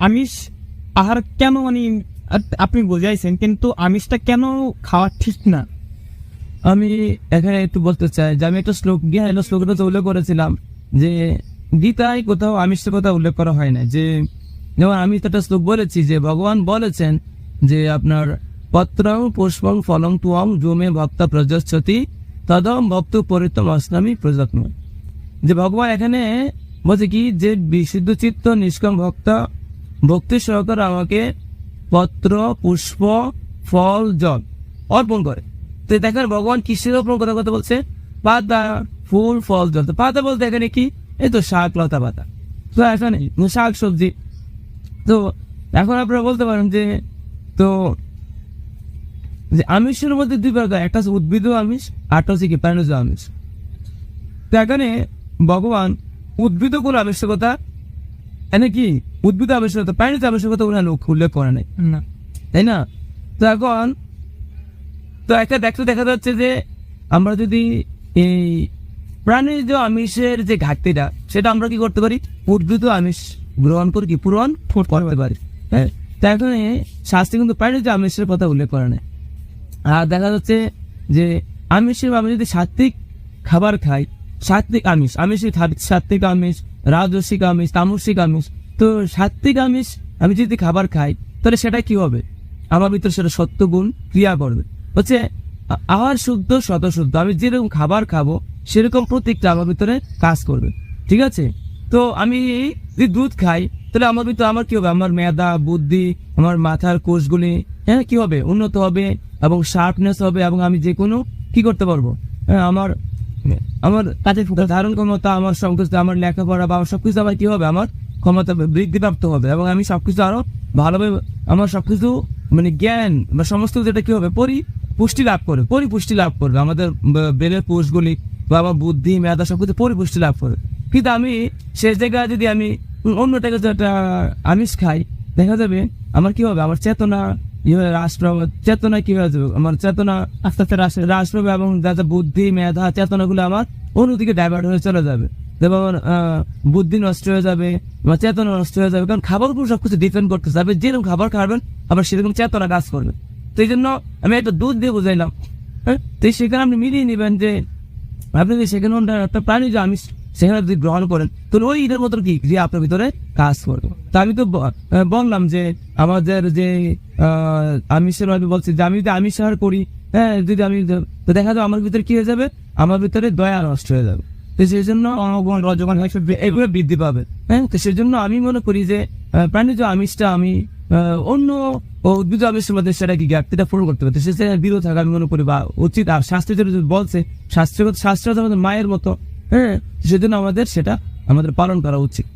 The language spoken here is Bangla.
আমিষ আহার কেন মানে আপনি বোঝাইছেন, কিন্তু আমিষটা কেন খাওয়া ঠিক না? আমি এখানে একটু বলতে চাই যে আমি একটা শ্লোকটা তো উল্লেখ করেছিলাম যে গীতায় কোথাও আমিষের কথা উল্লেখ করা হয় না। যে যেমন আমি তো একটা শ্লোক বলেছি যে ভগবান বলেছেন যে আপনার পত্রং পুষ্পং ফলং তুয়ং জমে ভক্তা প্রযচ্ছতি তদম ভক্ত পরিতম অস্নামি প্রযত্ন। যে ভগবান এখানে বলছে কি যে বিশুদ্ধ চিত্ত নিষ্কাম ভক্তা ভক্তি সহকারে আমাকে পত্র পুষ্প ফল জল অর্পণ করে। তো দেখেন ভগবান কিসের ওপর কথা বলছে? পাতা ফুল ফল জল। তো পাতা বলতে এখানে কি? এই তো শাক লতা পাতা, তো এখানে শাক সবজি। তো এখন আপনারা বলতে পারেন যে তো যে আমিষের মধ্যে দুই প্রকার, একটা হচ্ছে উদ্ভিদ আমিষ, আরটা হচ্ছে কি প্রাণীজ আমিষ। তো এখানে ভগবান উদ্ভিদ কোন আবশ্যকতা এনে কি উদ্ভিদ আবশ্যকতা প্রাণীজ আবশ্যকতা উল্লেখ করে নাই, তাই না? তো এখন তো একটা দেখতে দেখা যাচ্ছে যে আমরা যদি এই প্রাণীজ আমিষের যে ঘাটতিটা সেটা আমরা কি করতে পারি? উদ্ভিদ আমিষ গ্রহণ করে কি পূরণ করতে পারি। হ্যাঁ, তো এখন শাস্ত্রে কিন্তু প্রাণীজ আমিষের কথা উল্লেখ করে নাই। আর দেখা যাচ্ছে যে আমিষের আমি যদি সাত্বিক খাবার খাই, সাত্বিক আমিষের সাত্বিক আমিষ, রাজস্বিক আমিষ, তামসিক আমিষ। তো সাত্বিক আমিষ আমি যদি খাবার খাই তাহলে সেটা কি হবে? আমার ভিতরে সেটা সত্যগুণ ক্রিয়া করবে। হচ্ছে আহার শুদ্ধ শতশুদ্ধ, আমি যেরকম খাবার খাবো সেরকম প্রত্যেকটা আমার ভিতরে কাজ করবে। ঠিক আছে? তো আমি যদি দুধ খাই তাহলে আমার ভিতরে আমার কি হবে? আমার মেধা বুদ্ধি, আমার মাথার কোষগুলি হ্যাঁ কি হবে? উন্নত হবে এবং শার্পনেস হবে, এবং আমি যে কোনো কি করতে পারবো? হ্যাঁ, আমার কাজে ধারণ ক্ষমতা, আমার সবকিছু, আমার লেখাপড়া বা সবকিছু আমার কি হবে? আমার ক্ষমতা বৃদ্ধিপ্রাপ্ত হবে, এবং আমি সবকিছু আরো ভালোভাবে আমার সবকিছু মানে জ্ঞান বা সমস্ত যেটা কি হবে? পুষ্টি লাভ করবে আমাদের ব্রেনের কোষগুলি বা আমার বুদ্ধি মেধা সবকিছু পরিপুষ্টি লাভ করবে। কিন্তু আমি শেষ জায়গায় যদি আমি অন্যটাকে যেটা আমিষ খাই, দেখা যাবে আমার কি হবে? আমার চেতনা চেতনা কি হয়ে যাবে? আমার চেতনা আস্তে আস্তে হ্রাস পাবে, এবং যাতে বুদ্ধি মেধা চেতনাগুলো আমার অন্যদিকে ডাইভার্ট হয়ে চলে যাবে। যেমন আমার বুদ্ধি নষ্ট হয়ে যাবে, আমার চেতনা নষ্ট হয়ে যাবে, কারণ খাবার উপর সবকিছু ডিপেন্ড করতে যাবে। যেরকম খাবার খাবেন আবার সেরকম চেতনা কাজ করবে। তো এই জন্য আমি একটা দুধ দিয়ে বুঝাইলাম। হ্যাঁ, তো সেখানে আপনি মিলিয়ে নেবেন যে আপনি যদি সেখানে একটা প্রাণীজ আমিষ সেখানে যদি গ্রহণ করেন তাহলে ওই এটার মতো কি ক্রিয়া আপনার ভিতরে কাজ করবে। তা আমি তো বললাম যে আমাদের যে আমিষের আমি বলছি যে আমি যদি আমিষ আহার করি, হ্যাঁ, যদি আমি তো দেখা যাবে আমার ভিতরে কি হয়ে যাবে? আমার ভিতরে দয়া নষ্ট হয়ে যাবে। তো সেই জন্য এগুলো বৃদ্ধি পাবে। হ্যাঁ, তো সেই জন্য আমি মনে করি যে প্রাণীজ আমিষটা আমি অন্য উদ্ভিদ আমিষের মধ্যে সেটা কি ঘাটতিটা পূরণ করতে পারবে, সে বিরত থাকা আমি মনে করি বা উচিত। আর শাস্ত্রে যেটা বলছে, শাস্ত্র আমাদের মায়ের মতো, হ্যাঁ, সেজন্য আমাদের সেটা পালন করা উচিত।